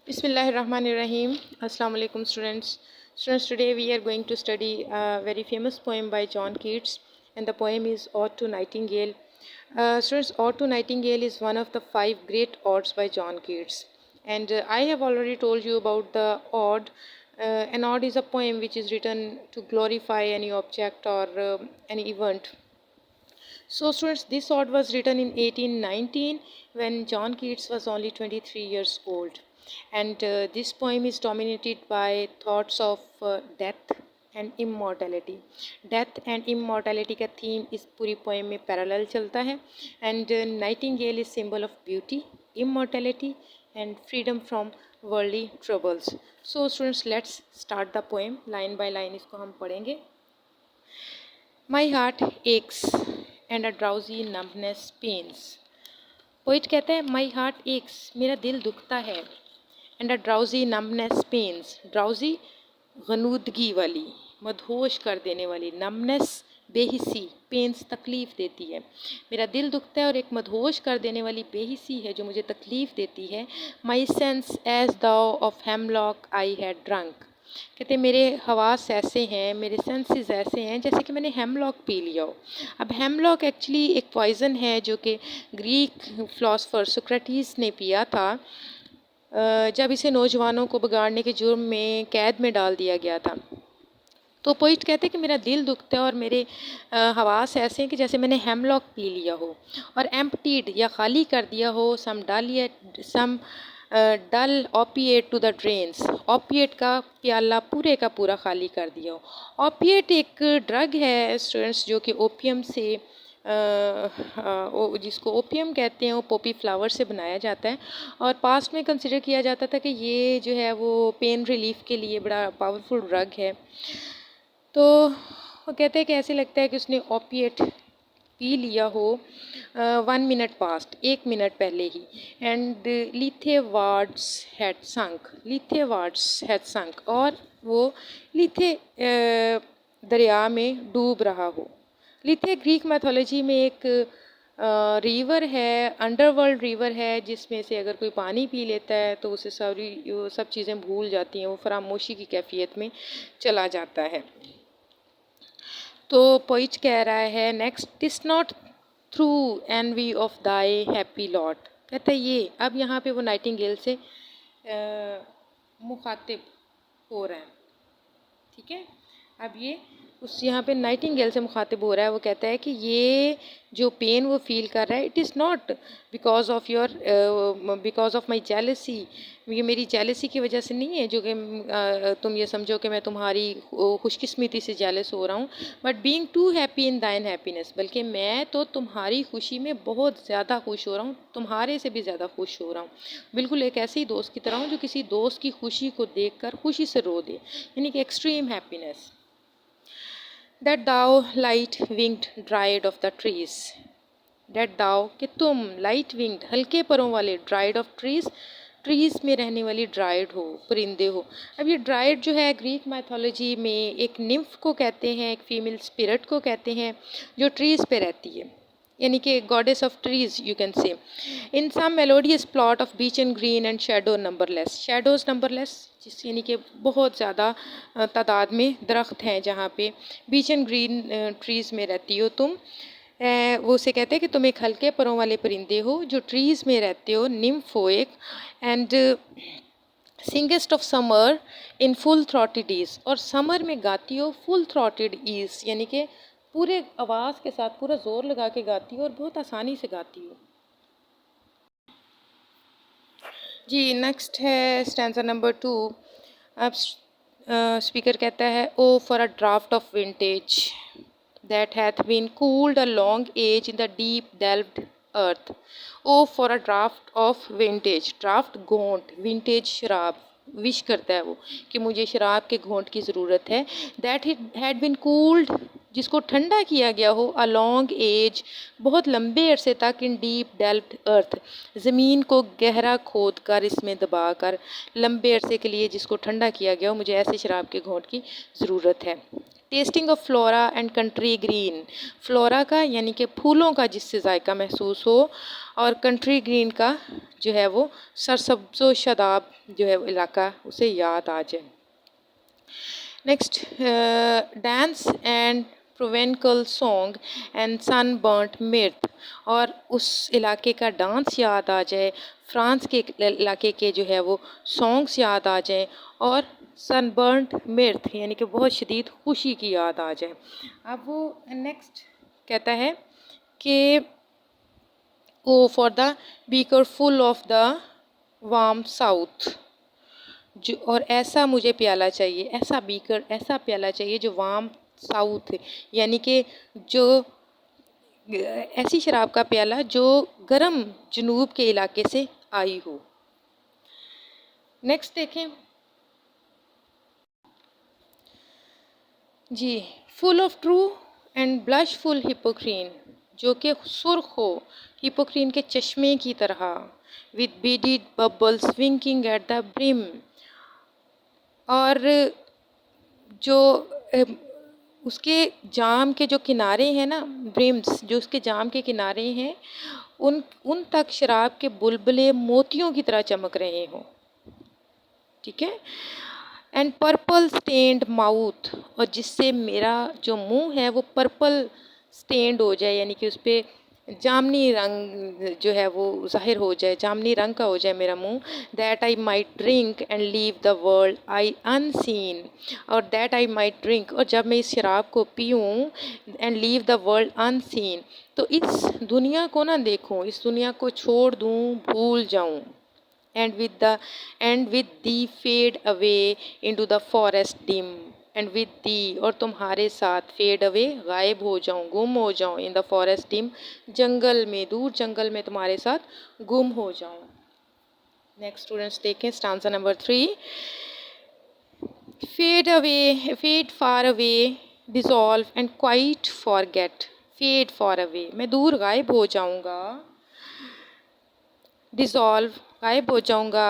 Bismillahirrahmanirrahim. Assalamu alaikum students. Students, today we are going to study a very famous poem by John Keats, and the poem is Ode to Nightingale. Students, Ode to Nightingale is one of the 5 great odes by John Keats, and I have already told you about the ode. An ode is a poem which is written to glorify any object or any event. So students, this ode was written in 1819 when John Keats was only 23 years old. And this poem is dominated by thoughts of death and immortality. Death and immortality का theme इस पूरी poem में parallel चलता है. And Nightingale is symbol of beauty, immortality and freedom from worldly troubles. So students, let's start the poem. Line by line इसको हम पढ़ेंगे. My heart aches and a drowsy numbness pains. Poet कहते हैं my heart aches, मेरा दिल दुखता है, and a drowsy numbness pains, drowsy गनूदगी वाली, मदहोश कर देने वाली, नम्बनेस बेहिसी, पेन्स तकलीफ़ देती है. मेरा दिल दुखता है और एक मदहोश कर देने वाली बेहिसी है जो मुझे तकलीफ़ देती है. My sense as though of hemlock I had drunk. कहते मेरे हवास ऐसे हैं, मेरे सेंसेस ऐसे हैं जैसे कि मैंने हेमलॉक पी लिया हो. अब हेमलॉक एक्चुअली एक पॉइज़न है जो कि ग्रीक फ़िलासफ़र सोक्रेटिस ने पिया था जब इसे नौजवानों को बिगाड़ने के जुर्म में कैद में डाल दिया गया था. तो पोइट कहते हैं कि मेरा दिल दुखता है और मेरे हवास ऐसे हैं कि जैसे मैंने हेमलॉक पी लिया हो और एम्प्टीड या खाली कर दिया हो some dull opiate to the drains. Opiate का प्याला पूरे का पूरा खाली कर दिया हो. ओपिएट एक ड्रग है स्टूडेंट्स जो कि ओपियम से जिसको ओपियम कहते हैं वो पोपी फ्लावर से बनाया जाता है और पास्ट में कंसिडर किया जाता था कि ये जो है वो पेन रिलीफ के लिए बड़ा पावरफुल ड्रग है. तो वो कहते हैं कि ऐसे लगता है कि उसने ओपिएट पी लिया हो 1 मिनट पास्ट, 1 मिनट पहले ही. And Lethewards had sunk, Lethewards had sunk, और वो लिथे दरिया में डूब रहा हो. लिथे ग्रीक मैथोलॉजी में एक रिवर है, अंडरवर्ल्ड रिवर है जिसमें से अगर कोई पानी पी लेता है तो उसे सब चीज़ें भूल जाती हैं, वो फरामोशी की कैफियत में चला जाता है. तो पोइट कह रहा है next, TISS not through N V of thy happy lot. कहता है ये, अब यहाँ पे वो नाइटिंगेल से मुखातिब हो रहा है. ठीक है, अब ये उस यहाँ पे नाइटिंगेल से मुखातिब हो रहा है. वो कहता है कि ये जो पेन वो फील कर रहा है it is not because of my jealousy, ये मेरी जेलसी की वजह से नहीं है जो कि तुम ये समझो कि मैं तुम्हारी खुशकिस्मती से जेलस हो रहा हूँ, but being too happy in thine happiness, बल्कि मैं तो तुम्हारी खुशी में बहुत ज़्यादा खुश हो रहा हूँ, तुम्हारे से भी ज़्यादा खुश हो रहा हूँ. बिल्कुल एक ऐसे ही दोस्त की तरह हूँ जो किसी दोस्त की खुशी को देख कर खुशी से रो दे, यानी कि extreme happiness. That thou light winged dryad of the trees, that thou कि तुम light winged हल्के परों वाले dryad of trees, ट्रीज़ में रहने वाली ड्राइड हो, परिंदे हो. अब ये ड्राइड जो है ग्रीक मैथोलॉजी में एक निम्फ को कहते हैं, एक फीमेल स्पिरिट को कहते हैं जो ट्रीज़ पे रहती है, यानी कि goddess of trees you can say. In some melodious plot of beech and green and shadow numberless, shadows numberless जिस यानी कि बहुत ज़्यादा तादाद में दरख्त हैं जहाँ पे बीच एंड ग्रीन ट्रीज़ में रहती हो तुम. वो उसे कहते हैं कि तुम एक हल्के परों वाले परिंदे हो जो ट्रीज़ में रहते हो, निम्फ हो एक. And singest of summer in full throated ease, और समर में गाती हो फुल थ्रॉटेड ईज, यानी कि पूरे आवाज़ के साथ पूरा ज़ोर लगा के गाती हो और बहुत आसानी से गाती हो. जी नेक्स्ट है स्टैंजा नंबर 2. अब स्पीकर कहता है O for a draught of vintage that hath been cooled a long age in the deep delved earth. Oh for a draught of vintage, draft घोंट, विंटेज शराब, विश करता है वो कि मुझे शराब के घोंट की ज़रूरत है. दैट हैड बिन कूल्ड, जिसको ठंडा किया गया हो, अ लॉन्ग एज, बहुत लंबे अरसे तक, इन डीप डेल्व्ड अर्थ, ज़मीन को गहरा खोद कर इसमें दबा कर लंबे अरसे के लिए जिसको ठंडा किया गया हो, मुझे ऐसे शराब के घोंट की ज़रूरत है. Testing of flora and country green, flora का यानी कि फूलों का जिससे जायका महसूस हो, और कंट्री ग्रीन का जो है वो सरसब्ज़ो शादाब जो है वो इलाका उसे याद आ जाए। Next, dance and Provencal song and sunburnt mirth, और उस इलाके का डांस याद आ जाए, फ्रांस के इलाके के जो है वो सॉन्ग्स याद आ जाएं, और सनबर्न्ड मिर्थ यानी कि बहुत शदीद खुशी की याद आ जाए। अब वो नेक्स्ट कहता है कि O for the beaker full of the warm south, जो और ऐसा मुझे प्याला चाहिए, ऐसा बीकर, ऐसा प्याला चाहिए जो वार्म साउथ यानी कि जो ऐसी शराब का प्याला जो गर्म जनूब के इलाके से आई हो। नेक्स्ट देखें जी, full of true and blushful Hippocrene, जो कि सुर्ख हो हिपोक्रीन के चश्मे की तरह, with beaded bubbles winking at the brim, और जो उसके जाम के जो किनारे हैं ना, ब्रिम्स जो उसके जाम के किनारे हैं, उन तक शराब के बुलबुले मोतियों की तरह चमक रहे हों। ठीक है। एंड पर्पल स्टेन्ड माउथ, और जिससे मेरा जो मुंह है वो पर्पल स्टेन्ड हो जाए, यानी कि उस पर जामनी रंग जो है वो ज़ाहिर हो जाए, जामनी रंग का हो जाए मेरा मुंह। That I might drink and leave the world I unseen, और दैट आई माइट ड्रिंक, और जब मैं इस शराब को पीऊँ, and leave the world unseen, तो इस दुनिया को ना देखूँ, इस दुनिया को छोड़ दूँ, भूल जाऊँ। and with thee fade away into the forest dim, and with thee, और तुम्हारे साथ fade away गायब हो जाऊं, गुम हो जाऊं, in the forest dim, जंगल में, दूर जंगल में तुम्हारे साथ गुम हो जाऊं। नेक्स्ट स्टूडेंट्स देखें stanza number 3, fade away, fade far away, dissolve and quite forget, fade far away, मैं दूर गायब हो जाऊंगा, डिज़ोल्व गायब हो जाऊंगा,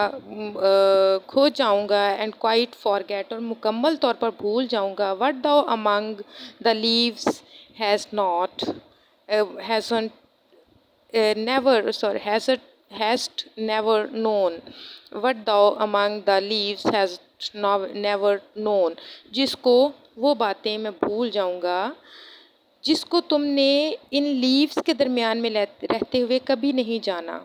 खो जाऊंगा, एंड क्वाइट फॉरगेट, और मुकम्मल तौर पर भूल जाऊंगा, what thou among the leaves has not hasn't never hast never known, what thou among the leaves has never known, जिसको वो बातें मैं भूल जाऊंगा जिसको तुमने इन लीव्स के दरमियान में रहते हुए कभी नहीं जाना।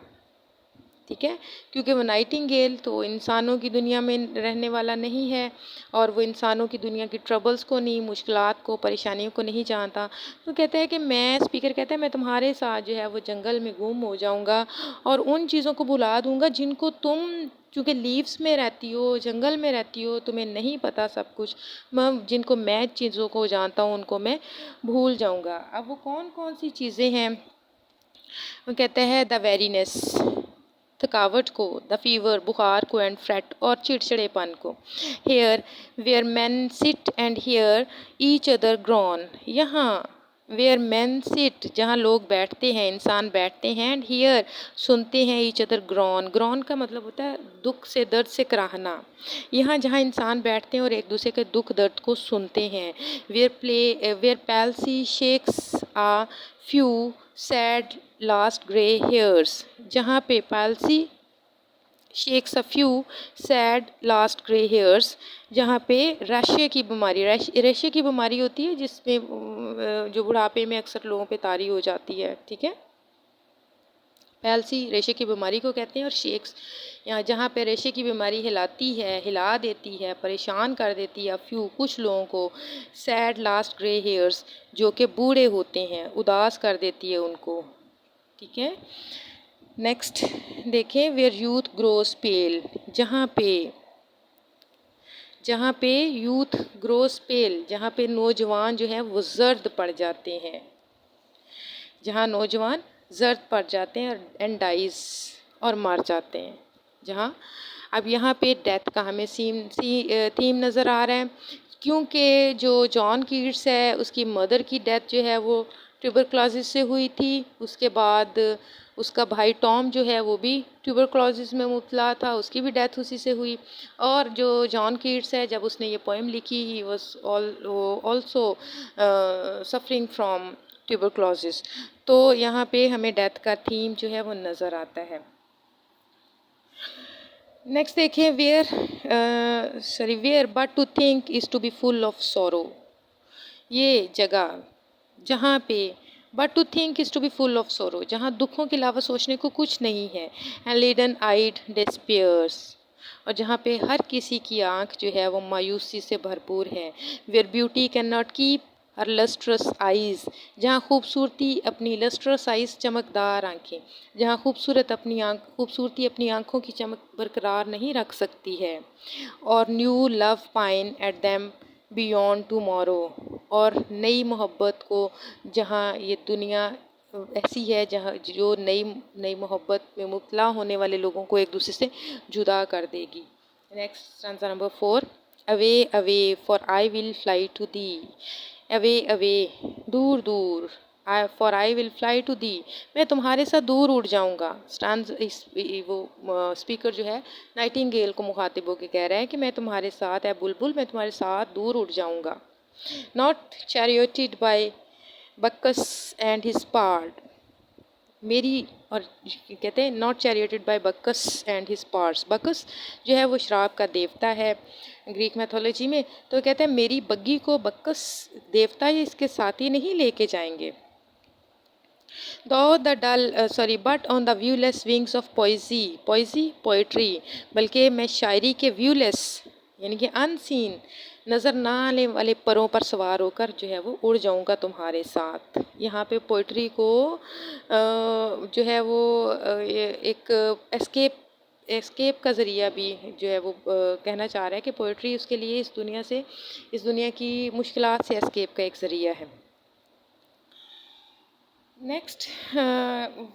ठीक है, क्योंकि वो नाइटिंगेल तो इंसानों की दुनिया में रहने वाला नहीं है, और वो इंसानों की दुनिया की ट्रबल्स को नहीं, मुश्किलात को, परेशानियों को नहीं जानता। तो कहता है कि मैं, स्पीकर कहता है, मैं तुम्हारे साथ जो है वो जंगल में गुम हो जाऊंगा, और उन चीज़ों को भुला दूंगा जिनको तुम, चूँकि लीव्स में रहती हो, जंगल में रहती हो, तुम्हें नहीं पता सब कुछ, मैं जिनको मैं चीज़ों को जानता हूँ उनको मैं भूल जाऊँगा। अब वो कौन कौन सी चीज़ें हैं, वो कहते हैं द वेरीनेस, थकावट को, द फीवर बुखार को, एंड फ्रेट और चिड़चिड़ेपन को, here where men sit and hear each other groan, यहाँ वेयर मैन सिट जहाँ लोग बैठते हैं, इंसान बैठते हैं, एंड हियर सुनते हैं, ईच अदर ग्रॉन, ग्रॉन का मतलब होता है दुख से, दर्द से कराहना, यहाँ जहाँ इंसान बैठते हैं और एक दूसरे के दुख दर्द को सुनते हैं। Where palsy shakes a few sad last grey hairs, जहाँ पे palsy shakes a few sad last grey hairs, जहाँ पे रेशे की बीमारी, रेशे की बीमारी होती है जिसमें जो बुढ़ापे में अक्सर लोगों पे तारी हो जाती है। ठीक है, पैल्सी रेशे की बीमारी को कहते हैं, और शेक्स यहाँ जहाँ पे रेशे की बीमारी हिलाती है, हिला देती है, परेशान कर देती है, फ्यू कुछ लोगों को, सैड लास्ट ग्रे हेयर्स जो कि बूढ़े होते हैं, उदास कर देती है उनको। ठीक है, नेक्स्ट देखें वेयर यूथ ग्रोस पेल, जहाँ पे यूथ ग्रोस पेल, जहाँ पे नौजवान जो है वो जर्द पड़ जाते हैं, जहाँ नौजवान जर्द पड़ जाते हैं, एंड डाइज और मर जाते हैं, जहाँ अब यहाँ पे डेथ का हमें थीम नज़र आ रहा है, क्योंकि जो जॉन कीट्स है उसकी मदर की डेथ जो है वो ट्यूबरक्लोसिस से हुई थी, उसके बाद उसका भाई टॉम जो है वो भी ट्यूबरक्लोसिस में मुब्तला था, उसकी भी डेथ उसी से हुई। और जो जॉन कीट्स है, जब उसने ये पोएम लिखी, he was also suffering from tuberculosis. तो यहाँ पे हमें डेथ का थीम जो है वो नज़र आता है। नेक्स्ट देखिए, where but to think is to be full of sorrow. ये जगह जहाँ पे but to think is to be full of sorrow, जहाँ दुखों के अलावा सोचने को कुछ नहीं है। एंड लेडन आइड डिस्पेयर्स, और जहाँ पे हर किसी की आंख जो है वो मायूसी से भरपूर है। Where beauty can not keep her lustrous eyes, जहाँ खूबसूरती अपनी लस्ट्रस आइज़ चमकदार आंखें, जहाँ खूबसूरती अपनी आंखों की चमक बरकरार नहीं रख सकती है। और new love pine at them beyond tomorrow, और नई मोहब्बत को, जहाँ ये दुनिया ऐसी है जहाँ जो नई नई मोहब्बत में मुब्तला होने वाले लोगों को एक दूसरे से जुदा कर देगी। Next stanza number 4, away away for I will fly to thee. Away away, दूर दूर, for I will fly to thee, मैं तुम्हारे साथ दूर उड़ जाऊंगा। वो स्पीकर जो है नाइटिंगेल को मुखातिब होकर कह रहा है कि मैं तुम्हारे साथ, है बुलबुल, मैं तुम्हारे साथ दूर उड़ जाऊंगा। Not charioted by Bacchus and his part, मेरी, और कहते हैं not charioted by Bacchus and his parts. Bacchus जो है वो शराब का देवता है ग्रीक मैथोलॉजी में। तो कहते हैं मेरी बग्गी को बक्कस देवता या इसके साथी नहीं लेके जाएंगे। Though the dull but on the viewless wings of poetry, बल्कि मैं शायरी के viewless यानी कि अनसीन, नज़र ना आने वाले परों पर सवार होकर जो है वो उड़ जाऊंगा तुम्हारे साथ। यहाँ पे पोइट्री को जो है वो एक एस्केप का ज़रिया भी जो है वो कहना चाह रहा है कि पोइट्री उसके लिए इस दुनिया की मुश्किलात से एस्केप का एक ज़रिया है। नेक्स्ट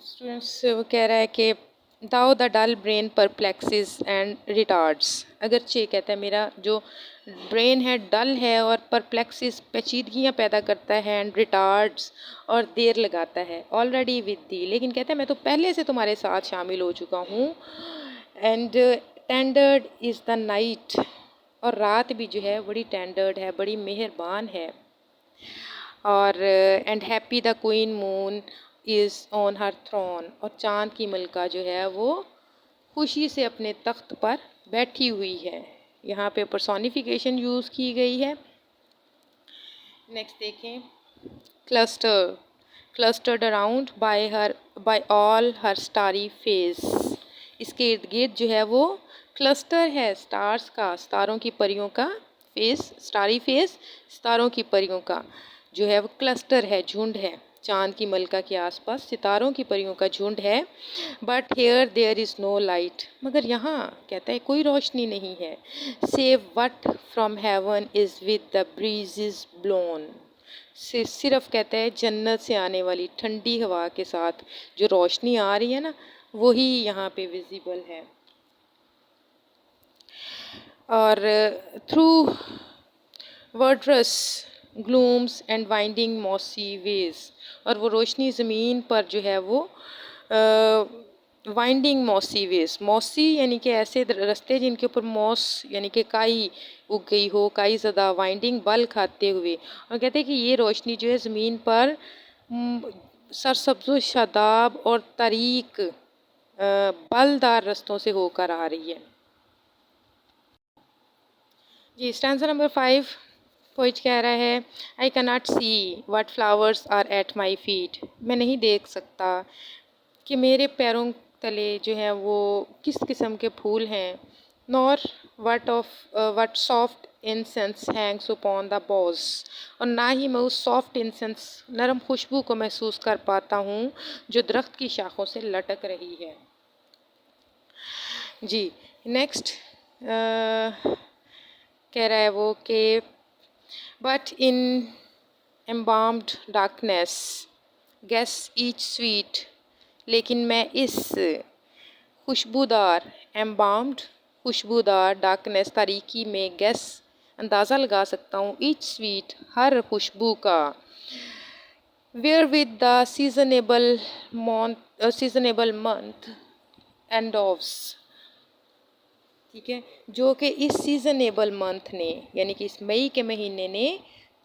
स्टूडेंट्स वो कह रहा है कि though the dull brain perplexes and retards, अगरचे कहता है मेरा जो ब्रेन है डल है और परप्लेक्सिस पेचीदगियाँ पैदा करता है, एंड रिटार्ड्स और देर लगाता है। ऑलरेडी विद दी, लेकिन कहता है मैं तो पहले से तुम्हारे साथ शामिल हो चुका हूँ। And tendered is the night, और रात भी जो है बड़ी टेंडर्ड है, बड़ी मेहरबान है। और and happy the queen moon is on her throne, और चांद की मलका जो है वो खुशी से अपने तख्त पर बैठी हुई है। यहाँ पे पर्सोनिफिकेशन यूज़ की गई है। नेक्स्ट देखें, क्लस्टर्ड अराउंड बाय ऑल हर स्टारी फेस, इसके इर्द गिर्द जो है वो क्लस्टर है स्टार्स का, सितारों की परियों का फेस, स्टारी फेस, सितारों की परियों का जो है वो क्लस्टर है, झुंड है। चांद की मलका के आसपास सितारों की परियों का झुंड है। But here there is no light, मगर यहाँ कहता है कोई रोशनी नहीं है। Save what from heaven is with the breezes blown, सिर्फ कहता है जन्नत से आने वाली ठंडी हवा के साथ जो रोशनी आ रही है ना, वही यहाँ पे विजिबल है। और through verdurous glooms and winding mossy ways, और वो रोशनी ज़मीन पर जो है वो वाइंडिंग मॉसी वेज, मॉसी यानी कि ऐसे रास्ते जिनके ऊपर मॉस यानी कि काई उग गई हो, काई ज़दा, वाइंडिंग बल खाते हुए। और कहते हैं कि ये रोशनी जो है ज़मीन पर सरसब्ज़ शादाब और तारीक बलदार रस्तों से होकर आ रही है। जी, स्टैंजा नंबर 5 पोइट कह रहा है, I can not see what flowers are at my feet, मैं नहीं देख सकता कि मेरे पैरों तले जो है वो किस किस्म के फूल हैं। Nor what soft incense Hanks upon the boughs, और ना ही मैं उस सॉफ्ट इंसेंस नरम खुशबू को महसूस कर पाता हूँ जो दरख्त की शाखों से लटक रही है। जी, नेक्स्ट कह रहा है वो कि but in embalmed darkness guess each sweet, लेकिन मैं इस खुशबूदार एम्बाम्ड खुशबूदार डार्कनेस तारीकी में गेस, अंदाज़ा लगा सकता हूँ, ईच स्वीट, हर खुशबू का, wherewith the seasonable month endows, ठीक है, जो कि इस सीजनेबल मंथ ने यानी कि इस मई के महीने ने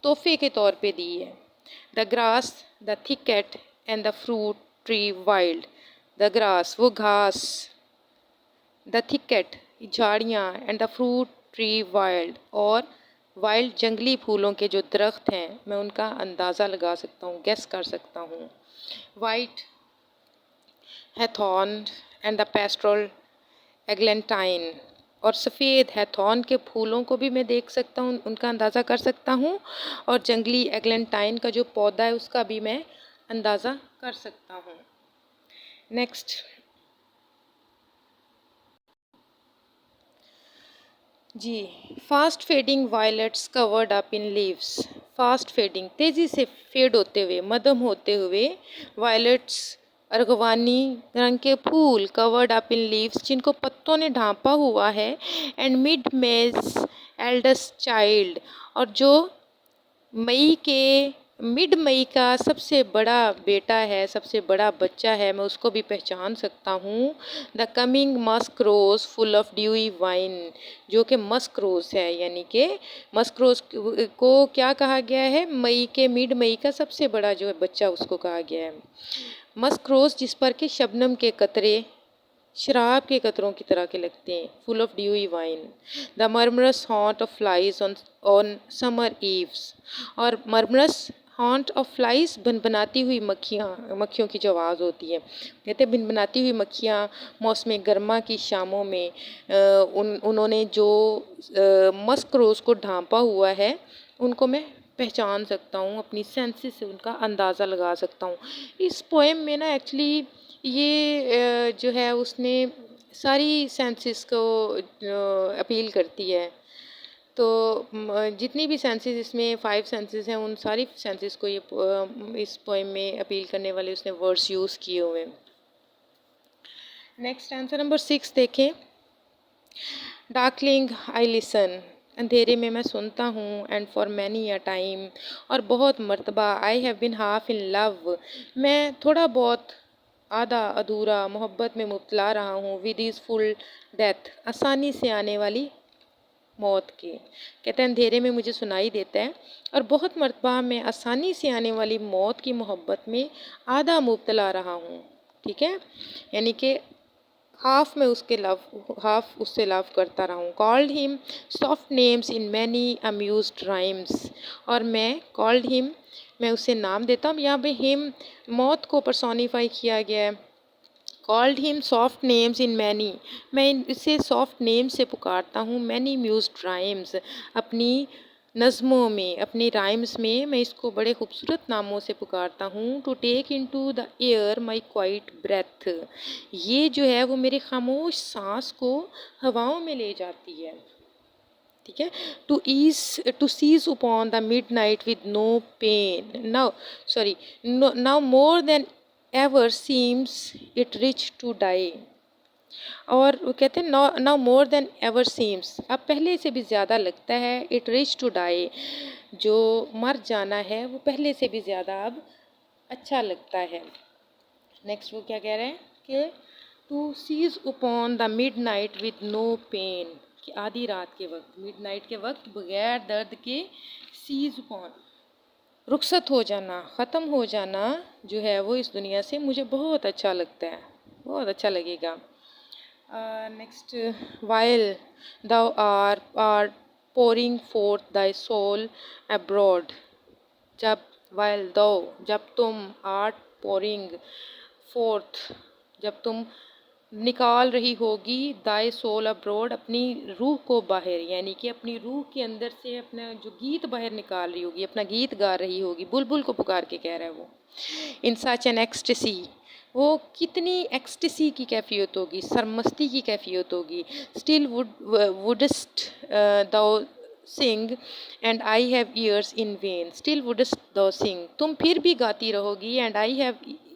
तोहफे के तौर पे दी है। The grass, the thicket and the fruit tree wild. The grass वो घास, द थिकेट झाड़ियाँ, and the fruit tree wild और वाइल्ड जंगली फूलों के जो दरख्त हैं मैं उनका अंदाज़ा लगा सकता हूँ, गेस कर सकता हूँ। वाइट हैथॉर्न एंड द पेस्ट्रल एग्लेंटाइन, और सफ़ेद हैथॉर्न के फूलों को भी मैं देख सकता हूँ, उनका अंदाज़ा कर सकता हूँ, और जंगली एग्लेंटाइन का जो पौधा है उसका भी मैं अंदाज़ा कर सकता हूँ। नेक्स्ट, जी, fast fading violets covered up in leaves. Fast fading, तेज़ी से फेड होते हुए, मध्यम होते हुए वायलेट्स, अर्गवानी रंग के फूल, कवर्ड अप इन लीव्स, जिनको पत्तों ने ढांपा हुआ है, एंड मिड मेज एल्डस्ट चाइल्ड, और जो मिड मई का सबसे बड़ा बेटा है, सबसे बड़ा बच्चा है, मैं उसको भी पहचान सकता हूँ। The coming musk rose full of dewy wine, जो कि मस्क रोज है, यानी कि मस्क रोज को क्या कहा गया है, मिड मई का सबसे बड़ा जो है बच्चा उसको कहा गया है। मस्क रोज जिस पर के शबनम के कतरे शराब के कतरों की तरह के लगते हैं। Full of dewy wine. The murmurous haunt of flies on summer eves, और मर्मरस हॉन्ट ऑफ फ्लाइज बनबनाती हुई मक्खियों की जो आवाज़ होती है, कहते हैं बनबनाती हुई मक्खियाँ मौसम गर्मा की शामों में उन्होंने जो मस्क रोज़ को ढांपा हुआ है उनको मैं पहचान सकता हूँ, अपनी सेंसेस से उनका अंदाज़ा लगा सकता हूँ। इस पोएम में ना एक्चुअली ये जो है उसने सारी सेंसेस को अपील करती है। तो जितनी भी सेंसेस इसमें 5 सेंसेस हैं उन सारी सेंसेस को ये इस पोएम में अपील करने वाले उसने वर्ड्स यूज़ किए हुए हैं। नेक्स्ट आंसर नंबर 6 देखें। डार्कलिंग आई लिसन, अंधेरे में मैं सुनता हूँ, and for many a time, और बहुत मर्तबा, I have been half in love, मैं थोड़ा बहुत आधा अधूरा मोहब्बत में मुबतला रहा हूँ, विद इज़ फुल डेथ, आसानी से आने वाली मौत के। कहते हैं अंधेरे में मुझे सुनाई देता है और बहुत मर्तबा मैं आसानी से आने वाली मौत की मोहब्बत में आधा मुबतला रहा हूँ, ठीक है, यानी कि हाफ उससे लव करता रहा हूँ। Called him soft names in many amused rhymes, और मैं उसे नाम देता हूँ, यहाँ पे हिम मौत को पर्सोनीफाई किया गया है। Called him soft names in many, मैं इसे सॉफ्ट नेम से पुकारता हूँ, मैनी म्यूज्ड राइम्स, अपनी नज़मों में, अपनी राइम्स में मैं इसको बड़े खूबसूरत नामों से पुकारता हूँ। To take into the air my quiet breath, ये जो है वो मेरे खामोश सांस को हवाओं में ले जाती है, ठीक है। To cease upon the midnight with no pain, now more than ever seems it rich to die, और वो कहते हैं now more than ever seems, अब पहले से भी ज़्यादा लगता है, इट रिच टू डाई, जो मर जाना है वो पहले से भी ज़्यादा अब अच्छा लगता है। नेक्स्ट वो क्या कह रहे हैं कि to cease upon the midnight with no pain, कि आधी रात के वक्त, मिड नाइट के वक्त बगैर दर्द के, सीज upon रुखसत हो जाना, ख़त्म हो जाना जो है वो इस दुनिया से मुझे बहुत अच्छा लगता है, बहुत अच्छा लगेगा। Next, while thou art pouring forth thy soul abroad, जब while thou, जब तुम art pouring forth, जब तुम निकाल रही होगी दाई सोल अब्रोड, अपनी रूह को बाहर, यानी कि अपनी रूह के अंदर से अपना जो गीत बाहर निकाल रही होगी, अपना गीत गा रही होगी, बुलबुल को पुकार के कह रहा है वो। इन सच एन एक्सटेसी, वो कितनी एक्सटेसी की कैफियत होगी, सरमस्ती की कैफियत होगी। Still wouldst thou sing and I have ears in vain, still wouldst thou sing, तुम फिर भी गाती रहोगी, and I have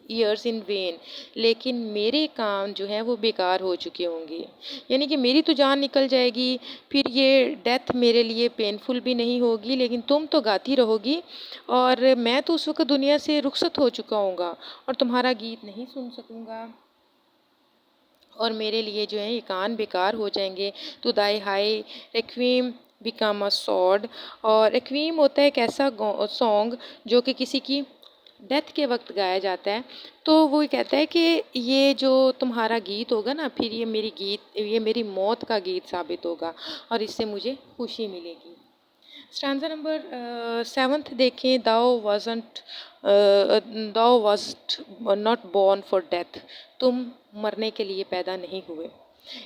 ears in vain, लेकिन मेरे कान जो हैं वो बेकार हो चुके होंगे। यानी कि मेरी तो जान निकल जाएगी, फिर ये डेथ मेरे लिए पेनफुल भी नहीं होगी, लेकिन तुम तो गाती रहोगी और मैं तो उस वक्त दुनिया से रुखसत हो चुका हूँगा और तुम्हारा गीत नहीं सुन सकूँगा और मेरे लिए जो है ये कान बेकार हो जाएंगे। To thy high requiem become a sod, और रेक्वीम होता है एक ऐसा सॉन्ग जो कि किसी की डेथ के वक्त गाया जाता है। तो वो कहता है कि ये जो तुम्हारा गीत होगा ना, फिर ये मेरी मौत का गीत साबित होगा और इससे मुझे खुशी मिलेगी। स्टैंजा नंबर 7 देखें। Thou wast not born for death, तुम मरने के लिए पैदा नहीं हुए।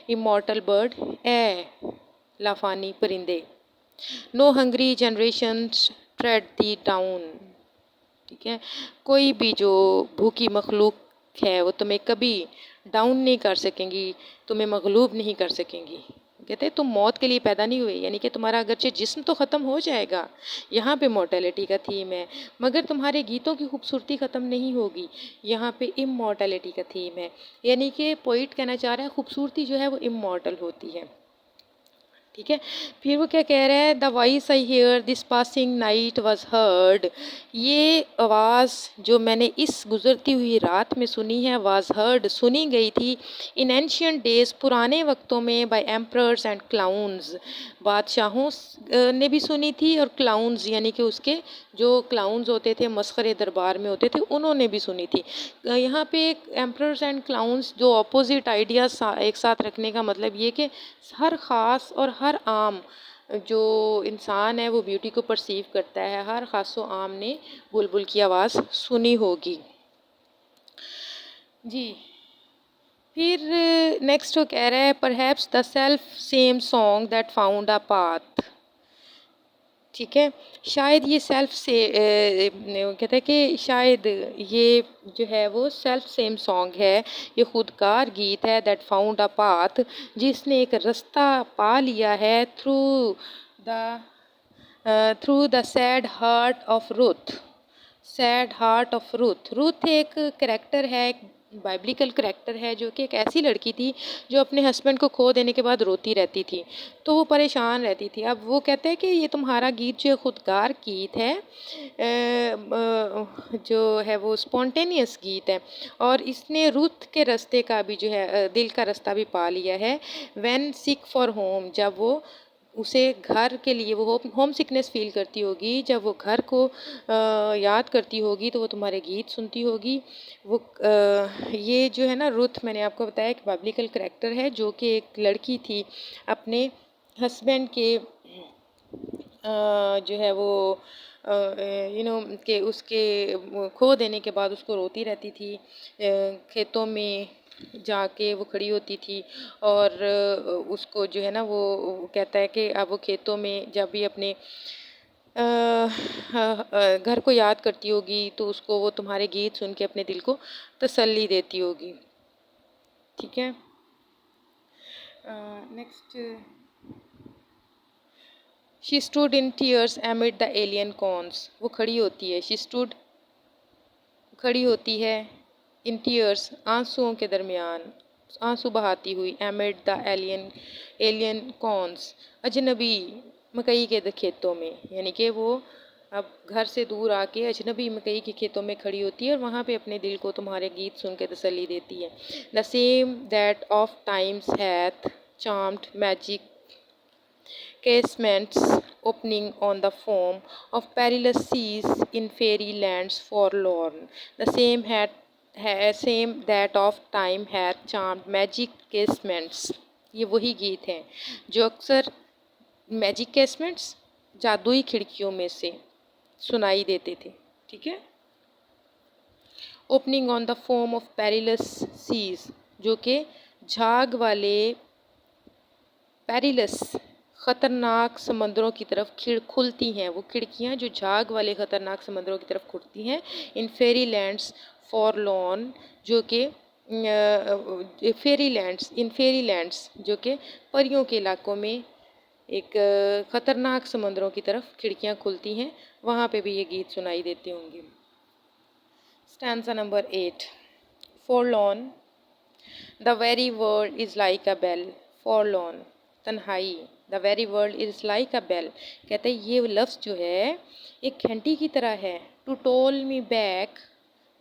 इमॉर्टल बर्ड, ए लाफानी परिंदे। नो हंग्री जनरेशंस ट्रेड दी डाउन, ठीक है। कोई भी जो भूखी मखलूक है वो तुम्हें कभी डाउन नहीं कर सकेंगी, तुम्हें मगलूब नहीं कर सकेंगी। कहते हैं तुम मौत के लिए पैदा नहीं हुए, यानी कि तुम्हारा अगरचे जिस्म तो ख़त्म हो जाएगा, यहाँ पे मॉर्टेलिटी का थीम है, मगर तुम्हारे गीतों की खूबसूरती ख़त्म नहीं होगी, यहाँ पे इमॉर्टेलिटी का थीम है। यानी कि पोइट कहना चाह रहा है खूबसूरती जो है वो इमॉर्टल होती है, ठीक है। फिर वो क्या कह रहा है, the voice I hear this passing night was heard, ये आवाज़ जो मैंने इस गुजरती हुई रात में सुनी है, वाज हर्ड सुनी गई थी, इन एंशियंट डेज पुराने वक्तों में, बाय एम्परर्स एंड क्लाउन्स, बादशाहों ने भी सुनी थी और क्लाउन्स यानी कि उसके जो क्लाउन्स होते थे मस्खरे दरबार में होते थे उन्होंने भी सुनी थी। यहाँ पे एम्परर्स एंड क्लाउन्स जो अपोजिट आइडियाज एक साथ रखने का मतलब ये कि हर ख़ास और हर आम जो इंसान है वो ब्यूटी को परसीव करता है, हर ख़ासो आम ने बुलबुल की आवाज़ सुनी होगी जी। फिर नेक्स्ट वो कह रहा है, perhaps the self same song that found a path, ठीक है। शायद ये सेल्फ से कहते हैं कि शायद ये जो है वो सेल्फ सेम सॉन्ग है, ये खुदकार गीत है, दैट फाउंड अ पाथ, जिसने एक रास्ता पा लिया है, through the sad heart of Ruth. Sad heart of Ruth, Ruth एक करेक्टर है, एक बाइबलिकल करेक्टर है जो कि एक ऐसी लड़की थी जो अपने हस्बैंड को खो देने के बाद रोती रहती थी, तो वो परेशान रहती थी। अब वो कहते हैं कि ये तुम्हारा गीत जो खुदकार गीत है, जो है वो स्पॉन्टेनियस गीत है और इसने रुथ के रास्ते का भी जो है दिल का रास्ता भी पा लिया है। व्हेन सिक फॉर होम, जब वो उसे घर के लिए वो होम सिकनेस फील करती होगी, जब वो घर को याद करती होगी तो वो तुम्हारे गीत सुनती होगी। वो ये जो है ना रुथ, मैंने आपको बताया एक बाइबलिकल करैक्टर है जो कि एक लड़की थी, अपने हस्बैंड के जो है वो कि उसके खो देने के बाद उसको रोती रहती थी, खेतों में जाके वो खड़ी होती थी और उसको जो है ना वो कहता है कि अब वो खेतों में जब भी अपने घर को याद करती होगी तो उसको वो तुम्हारे गीत सुन के अपने दिल को तसल्ली देती होगी, ठीक है। Next, she stood in tears एमिड the alien cons, वो खड़ी होती है, शी स्टूड खड़ी होती है, इन टीयर्स आंसुओं के दरमियान, आंसू बहाती हुई, एमिड द एलियन कॉन्स, अजनबी मकई के खेतों में, यानी कि वो अब घर से दूर आके अजनबी मकई के खेतों में खड़ी होती है और वहाँ पे अपने दिल को तुम्हारे गीत सुन के तसल्ली देती है। The same that of times hath charmed magic casements opening on the foam of perilous seas in fairy lands forlorn. The same that of time hath charmed magic casements. ये वही गीत हैं जो अक्सर मैजिक केसमेंट्स जादुई खिड़कियों में से सुनाई देते थे, ठीक है। Opening on the foam of perilous seas, जो कि झाग वाले पेरिलस ख़तरनाक समंदरों की तरफ खुलती हैं, वो खिड़कियाँ जो झाग वाले ख़तरनाक समंदरों की तरफ खुलती हैं। इन फेरी लैंड्स फॉरलॉर्न, जो कि इन फेरी लैंड्स जो कि परियों के इलाकों में एक ख़तरनाक समंदरों की तरफ खिड़कियाँ खुलती हैं, वहाँ पे भी ये गीत सुनाई देते होंगे। Stanza number 8. Forlorn, the very world is like a bell. Forlorn, तन्हाई, the very world is like a bell. कहते हैं ये लफ्ज़ जो है एक घंटी की तरह है. To toll me back,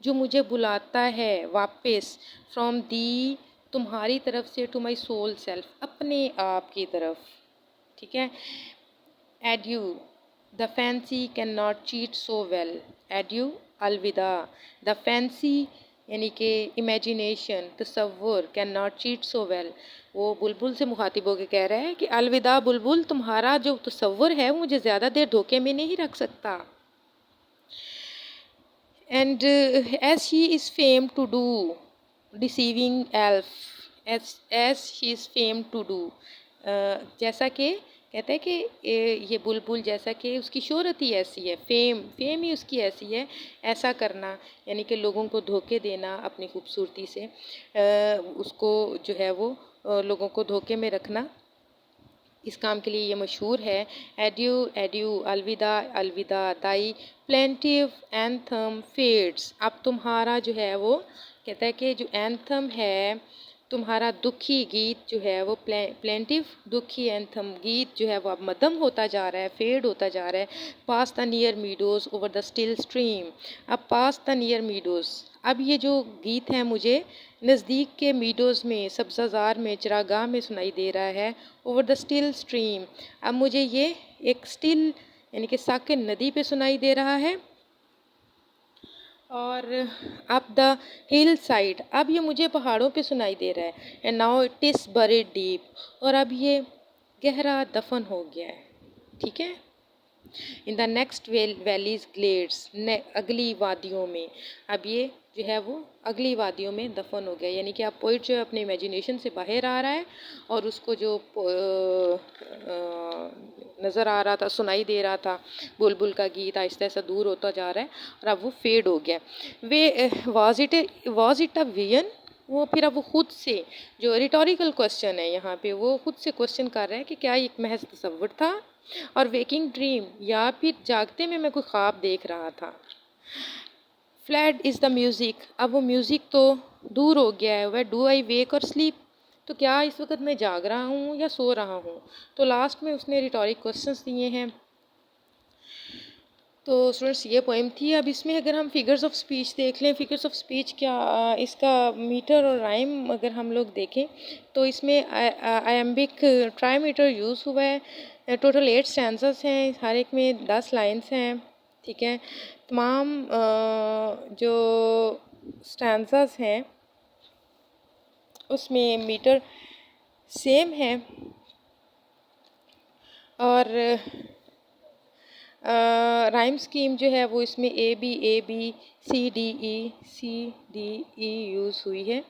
जो मुझे बुलाता है वापस. From thee, तुम्हारी तरफ से. To my soul self, अपने आप की तरफ. ठीक है. Adieu, the fancy cannot cheat so well. Adieu, अलविदा. The fancy यानी कि इमेजिनेशन, तसव्वुर, can not cheat so well. वो बुलबुल से मुखातिब होकर कह रहा है कि अलविदा बुलबुल, तुम्हारा जो तसव्वुर है वो मुझे ज़्यादा देर धोखे में नहीं रख सकता. And as she is famed to do deceiving elf, as she is famed to do, जैसा कि कहते हैं कि ये बुलबुल जैसा कि उसकी शोहरत ही ऐसी है, फेम ही उसकी ऐसी है, ऐसा करना यानी कि लोगों को धोखे देना अपनी खूबसूरती से, उसको जो है वो लोगों को धोखे में रखना, इस काम के लिए ये मशहूर है. एड्यू एड्यू, अलविदा अलविदा. दाई प्लेंटिव एंथम फेड्स, अब तुम्हारा जो है वो कहता है कि जो एंथम है तुम्हारा दुखी गीत जो है वो प्लेंटिव दुखी एंथम गीत जो है वो अब मध्यम होता जा रहा है, फेड होता जा रहा है. Past the near meadows over the still stream, अब पास द नियर मीडोज, अब ये जो गीत है मुझे नज़दीक के मीडोज़ में, सब्ज़ाज़ार में, चरागाह में सुनाई दे रहा है. ओवर द स्टिल स्ट्रीम, अब मुझे ये एक स्टिल यानी कि साकिन नदी पे सुनाई दे रहा है. और अप द हिल साइड, अब ये मुझे पहाड़ों पे सुनाई दे रहा है. And now it is buried deep, और अब ये गहरा दफन हो गया है. ठीक है. In the next valleys glades, अगली वादियों में, अब ये जो है वो अगली वादियों में दफन हो गया. यानी कि आप पोइट जो है अपने इमेजिनेशन से बाहर आ रहा है और उसको जो नज़र आ रहा था, सुनाई दे रहा था बुलबुल का गीत, आहिस्ता आहिस्ता दूर होता जा रहा है और अब वो फेड हो गया. वे वाज इट अ विजन, वो फिर अब वो खुद से जो रिटोरिकल क्वेश्चन है यहाँ पे, वो खुद से क्वेश्चन कर रहा है कि क्या एक महज तसव्वुर था और वेकिंग ड्रीम, या फिर जागते में मैं कोई ख्वाब देख रहा था. फ्लैड इज़ द म्यूज़िक, अब वो म्यूज़िक तो दूर हो गया है. वह डू आई वेक और स्लीप, तो क्या इस वक्त मैं जाग रहा हूँ या सो रहा हूँ. तो लास्ट में उसने रिटोरिक क्वेश्चंस दिए हैं. तो स्टूडेंट्स ये पोएम थी. अब इसमें अगर हम फिगर्स ऑफ स्पीच देख लें, फिगर्स ऑफ स्पीच क्या, इसका मीटर और राइम अगर हम लोग देखें तो इसमें आयम्बिक ट्राईमीटर यूज़ हुआ है. टोटल 8 स्टैंजास हैं, हर एक में 10 लाइन्स हैं. ठीक है. तमाम जो स्टैंजास हैं उसमें मीटर सेम है और राइम स्कीम जो है वो इसमें A B C D E use हुई है.